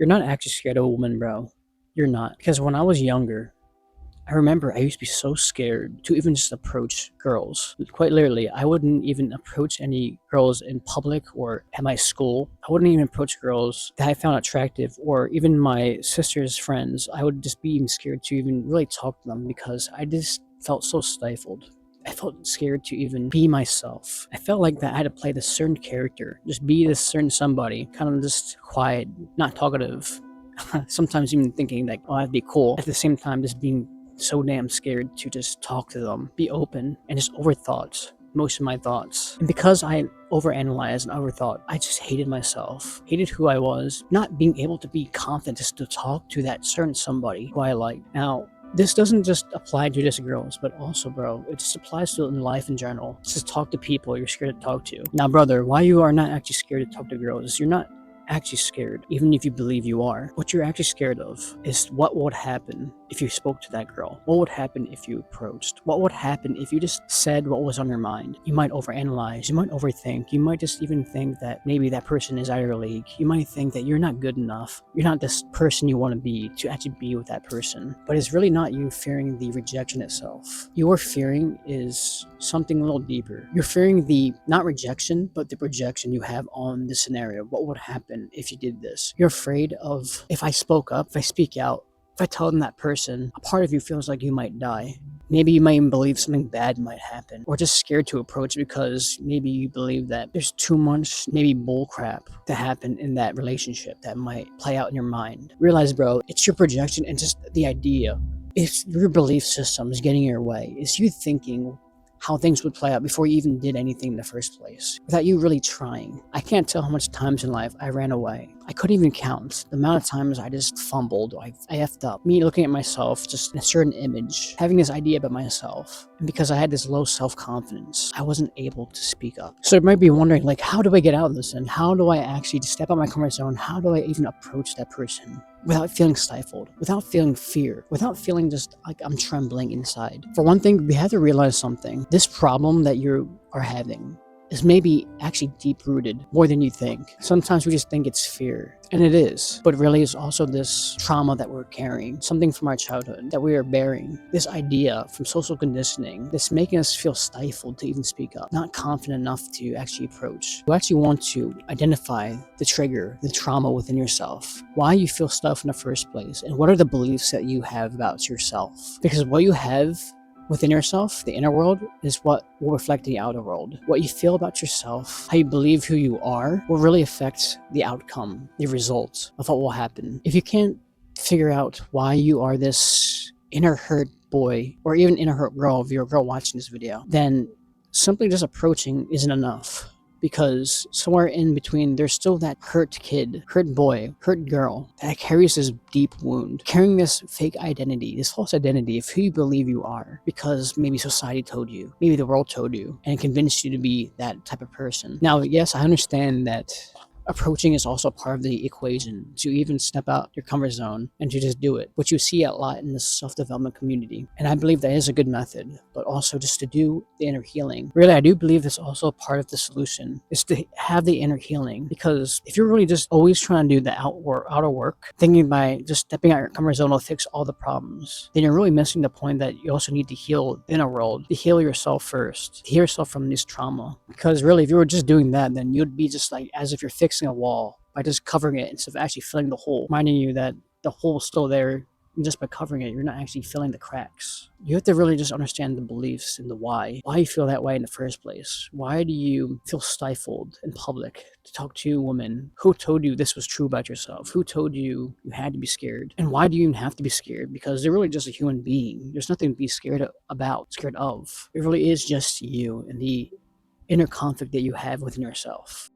You're not actually scared of a woman, bro. You're not. Because when I was younger, I remember I used to be so scared to even just approach girls. Quite literally, I wouldn't even approach any girls in public or at my school. I wouldn't even approach girls that I found attractive or even my sister's friends. I would just be even scared to even really talk to them because I just felt so stifled. I felt scared to even be myself. I felt like that I had to play this certain character, just be this certain somebody, kind of just quiet, not talkative. Sometimes even thinking like, oh, I'd be cool. At the same time, just being so damn scared to just talk to them, be open, and just overthought most of my thoughts. And because I overanalyzed and overthought, I just hated myself, hated who I was, not being able to be confident just to talk to that certain somebody who I like. Now, this doesn't just apply to just girls, but also, bro, it just applies to in life in general. Just talk to people you're scared to talk to. Now, brother, why you are not actually scared to talk to girls? You're not actually scared, even if you believe you are. What you're actually scared of is what would happen if you spoke to that girl. What would happen if you approached? What would happen if you just said what was on your mind? You might overanalyze, you might overthink, you might just even think that maybe that person is out of your league. You might think that you're not good enough. You're not this person you want to be to actually be with that person. But it's really not you fearing the rejection itself. Your fearing is something a little deeper. You're fearing the not rejection, but the projection you have on the scenario. What would happen if you did this? You're afraid of, if I spoke up, if I speak out, if I tell them that person, a part of you feels like you might die. Maybe you might even believe something bad might happen, or just scared to approach because maybe you believe that there's too much, maybe bull crap to happen in that relationship that might play out in your mind. Realize, bro, it's your projection and just the idea. It's your belief system is getting in your way. It's you thinking how things would play out before you even did anything in the first place, without you really trying. I can't tell how much times in life I ran away. I couldn't even count the amount of times I just fumbled, I effed up. Me looking at myself, just in a certain image, having this idea about myself. And because I had this low self-confidence, I wasn't able to speak up. So you might be wondering, like, how do I get out of this? And how do I actually step out of my comfort zone? How do I even approach that person without feeling stifled, without feeling fear, without feeling just like I'm trembling inside? For one thing, we have to realize something. This problem that you are having is maybe actually deep-rooted more than you think. Sometimes we just think it's fear, and it is, but really it's also this trauma that we're carrying, something from our childhood that we are bearing, this idea from social conditioning that's making us feel stifled to even speak up, not confident enough to actually approach. You actually want to identify the trigger, the trauma within yourself, why you feel stuff in the first place, and what are the beliefs that you have about yourself. Because what you have within yourself, the inner world, is what will reflect the outer world. What you feel about yourself, how you believe who you are, will really affect the outcome, the result of what will happen. If you can't figure out why you are this inner hurt boy, or even inner hurt girl, if you're a girl watching this video, then simply just approaching isn't enough. Because somewhere in between, there's still that hurt kid, hurt boy, hurt girl that carries this deep wound, carrying this fake identity, this false identity of who you believe you are, because maybe society told you, maybe the world told you, and convinced you to be that type of person. Now, yes, I understand that approaching is also part of the equation, to even step out your comfort zone and to just do it, which you see a lot in the self-development community. And I believe that is a good method, but also just to do the inner healing. Really, I do believe that's also part of the solution, is to have the inner healing. Because if you're really just always trying to do the outer work, thinking by just stepping out your comfort zone will fix all the problems, then you're really missing the point that you also need to heal the inner world, to heal yourself first, to heal yourself from this trauma. Because really, if you were just doing that, then you'd be just like as if you're fixing a wall by just covering it instead of actually filling the hole, reminding you that the hole's still there, and just by covering it, you're not actually filling the cracks. You have to really just understand the beliefs and the why you feel that way in the first place. Why do you feel stifled in public to talk to women? Who told you this was true about yourself? Who told you you had to be scared? And why do you even have to be scared? Because they're really just a human being. There's nothing to be scared about, scared of. It really is just you and the inner conflict that you have within yourself.